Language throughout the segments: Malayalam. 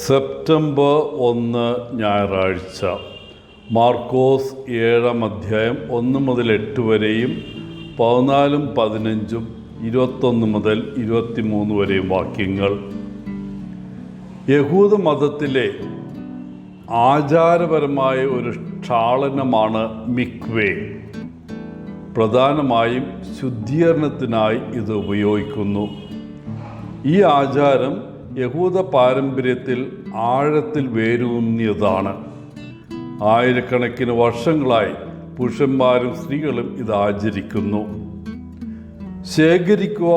സെപ്റ്റംബർ 1 ഞായറാഴ്ച. മാർക്കോസ് 7-ാം അധ്യായം 1 മുതൽ 8 വരെയും 14, 15, 21 മുതൽ 23 വരെയും വാക്യങ്ങൾ. യഹൂദ മതത്തിലെ ആചാരപരമായ ഒരു ക്ഷാളനമാണ് മിക്വേ. പ്രധാനമായും ശുദ്ധീകരണത്തിനായി ഇത് ഉപയോഗിക്കുന്നു. ഈ ആചാരം യഹൂദ പാരമ്പര്യത്തിൽ ആഴത്തിൽ വേരൂന്നിയതാണ്. ആയിരക്കണക്കിന് വർഷങ്ങളായി പുരുഷന്മാരും സ്ത്രീകളും ഇത് ആചരിക്കുന്നു. ശേഖരിക്കുക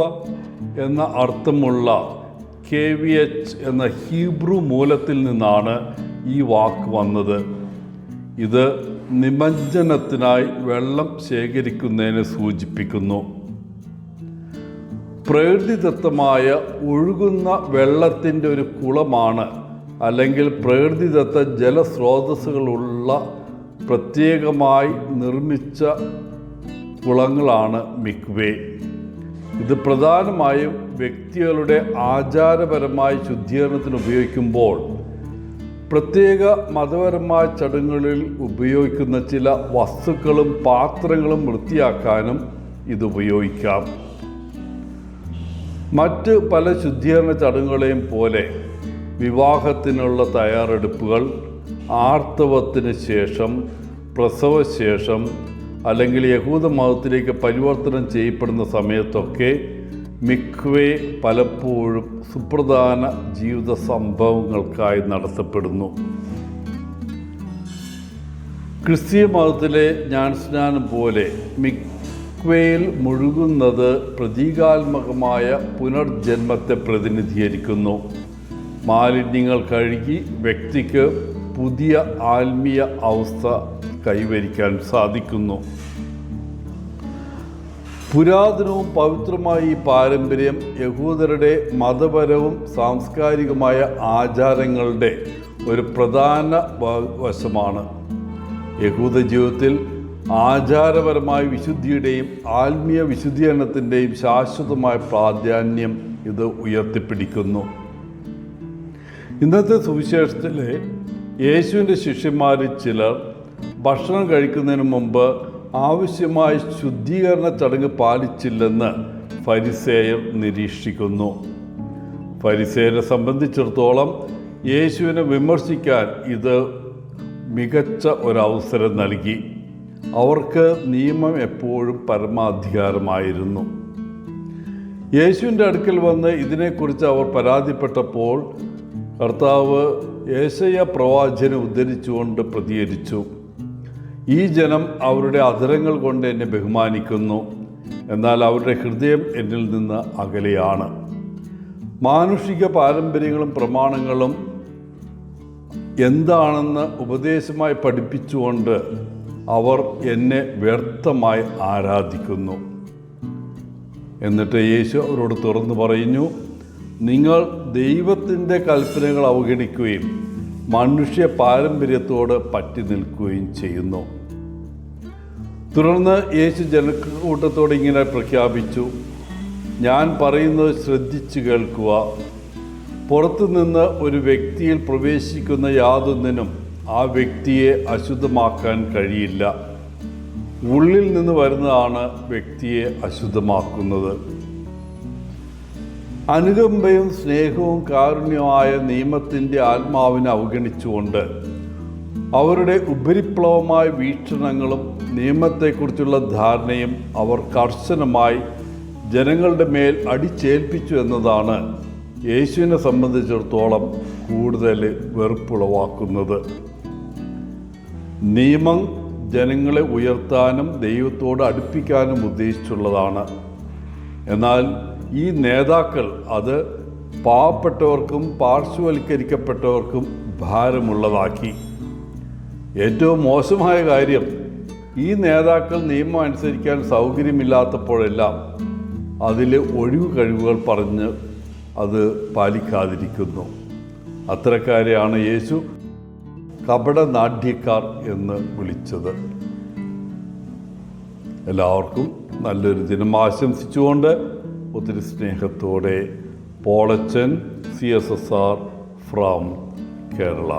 എന്ന അർത്ഥമുള്ള KVH എന്ന ഹീബ്രു മൂലത്തിൽ നിന്നാണ് ഈ വാക്ക് വന്നത്. ഇത് നിമജ്ജനത്തിനായി വെള്ളം ശേഖരിക്കുന്നതിനെ സൂചിപ്പിക്കുന്നു. പ്രകൃതിദത്തമായ ഒഴുകുന്ന വെള്ളത്തിൻ്റെ ഒരു കുളമാണ് അല്ലെങ്കിൽ പ്രകൃതിദത്ത ജലസ്രോതസ്സുകളുള്ള പ്രത്യേകമായി നിർമ്മിച്ച കുളങ്ങളാണ് മിക്വേ. ഇത് പ്രധാനമായും വ്യക്തികളുടെ ആചാരപരമായ ശുദ്ധീകരണത്തിന് ഉപയോഗിക്കുമ്പോൾ പ്രത്യേക മതപരമായ ചടങ്ങുകളിൽ ഉപയോഗിക്കുന്ന ചില വസ്തുക്കളും പാത്രങ്ങളും വൃത്തിയാക്കാനും ഇത് ഉപയോഗിക്കാം. മറ്റ് പല ശുദ്ധീകരണ ചടങ്ങുകളെയും പോലെ വിവാഹത്തിനുള്ള തയ്യാറെടുപ്പുകൾ, ആർത്തവത്തിന് ശേഷം, പ്രസവശേഷം അല്ലെങ്കിൽ യഹൂദ മതത്തിലേക്ക് പരിവർത്തനം ചെയ്യപ്പെടുന്ന സമയത്തൊക്കെ മിക്വേ പലപ്പോഴും സുപ്രധാന ജീവിത സംഭവങ്ങൾക്കായി നടത്തപ്പെടുന്നു. ക്രിസ്തീയ മതത്തിലെ ജ്ഞാനസ്നാനം പോലെ മിക്വേയിൽ മുഴുകുന്നത് പ്രതീകാത്മകമായ പുനർജന്മത്തെ പ്രതിനിധീകരിക്കുന്നു. മാലിന്യങ്ങൾ കഴുകി വ്യക്തിക്ക് പുതിയ ആത്മീയ അവസ്ഥ കൈവരിക്കാൻ സാധിക്കുന്നു. പുരാതനവും പവിത്രമായ ഈ പാരമ്പര്യം യഹൂദരുടെ മതപരവും സാംസ്കാരികമായ ആചാരങ്ങളുടെ ഒരു പ്രധാന വശമാണ്. യഹൂദ ജീവിതത്തിൽ ആചാരപരമായ വിശുദ്ധിയുടെയും ആത്മീയ വിശുദ്ധീകരണത്തിൻ്റെയും ശാശ്വതമായ പ്രാധാന്യം ഇത് ഉയർത്തിപ്പിടിക്കുന്നു. ഇന്നത്തെ സുവിശേഷത്തിലെ യേശുവിൻ്റെ ശിഷ്യന്മാരിൽ ചിലർ ഭക്ഷണം കഴിക്കുന്നതിന് മുമ്പ് ആവശ്യമായ ശുദ്ധീകരണ ചടങ്ങ് പാലിച്ചില്ലെന്ന് ഫരിസേയർ നിരീക്ഷിക്കുന്നു. ഫരിസേയരെ സംബന്ധിച്ചിടത്തോളം യേശുവിനെ വിമർശിക്കാൻ ഇത് മികച്ച ഒരവസരം നൽകി. അവർക്ക് നിയമം എപ്പോഴും പരമാധികാരമായിരുന്നു. യേശുവിൻ്റെ അടുക്കൽ വന്ന് ഇതിനെക്കുറിച്ച് അവർ പരാതിപ്പെട്ടപ്പോൾ കർത്താവ് യേശയ്യാ പ്രവാചകനെ ഉദ്ധരിച്ചുകൊണ്ട് പ്രതികരിച്ചു. ഈ ജനം അവരുടെ അധരങ്ങൾ കൊണ്ട് എന്നെ ബഹുമാനിക്കുന്നു, എന്നാൽ അവരുടെ ഹൃദയം എന്നിൽ നിന്ന് അകലെയാണ്. മാനുഷിക പാരമ്പര്യങ്ങളും പ്രമാണങ്ങളും എന്താണെന്ന് ഉപദേശമായി പഠിപ്പിച്ചുകൊണ്ട് അവർ എന്നെ വ്യർത്ഥമായി ആരാധിക്കുന്നു. എന്നിട്ട് യേശു അവരോട് തുറന്നു പറയുന്നു, നിങ്ങൾ ദൈവത്തിൻ്റെ കൽപ്പനകൾ അവഗണിക്കുകയും മനുഷ്യ പാരമ്പര്യത്തോട് പറ്റി നിൽക്കുകയും ചെയ്യുന്നു. തുടർന്ന് യേശു ജനക്കൂട്ടത്തോട് ഇങ്ങനെ പ്രഖ്യാപിച്ചു, ഞാൻ പറയുന്നത് ശ്രദ്ധിച്ചു കേൾക്കുക. പുറത്തുനിന്ന് ഒരു വ്യക്തിയിൽ പ്രവേശിക്കുന്ന യാതൊന്നിനും ആ വ്യക്തിയെ അശുദ്ധമാക്കാൻ കഴിയില്ല. ഉള്ളിൽ നിന്ന് വരുന്നതാണ് വ്യക്തിയെ അശുദ്ധമാക്കുന്നത്. അനുകമ്പയും സ്നേഹവും കാരുണ്യമായ നിയമത്തിൻ്റെ ആത്മാവിനെ അവഗണിച്ചുകൊണ്ട് അവരുടെ ഉപരിപ്ലവമായ വീക്ഷണങ്ങളും നിയമത്തെക്കുറിച്ചുള്ള ധാരണയും അവർ കർശനമായി ജനങ്ങളുടെ മേൽ അടിച്ചേൽപ്പിച്ചു എന്നതാണ് യേശുവിനെ സംബന്ധിച്ചിടത്തോളം കൂടുതൽ വെറുപ്പുളവാക്കുന്നത്. നിയമം ജനങ്ങളെ ഉയർത്താനും ദൈവത്തോട് അടുപ്പിക്കാനും ഉദ്ദേശിച്ചുള്ളതാണ്. എന്നാൽ ഈ നേതാക്കൾ അത് പാവപ്പെട്ടവർക്കും പാർശ്വവൽക്കരിക്കപ്പെട്ടവർക്കും ഭാരമുള്ളതാക്കി. ഏറ്റവും മോശമായ കാര്യം, ഈ നേതാക്കൾ നിയമം അനുസരിക്കാൻ സൗകര്യമില്ലാത്തപ്പോഴെല്ലാം അതിലെ ഒഴിവ് കഴിവുകൾ പറഞ്ഞ് അത് പാലിക്കാതിരിക്കുന്നു. അത്തരക്കാരെയാണ് യേശു കപടനാട്യക്കാർ എന്ന് വിളിച്ചത്. എല്ലാവർക്കും നല്ലൊരു ദിനം ആശംസിച്ചുകൊണ്ട് ഒത്തിരി സ്നേഹത്തോടെ പോളച്ചൻ CSSR ഫ്രം കേരള.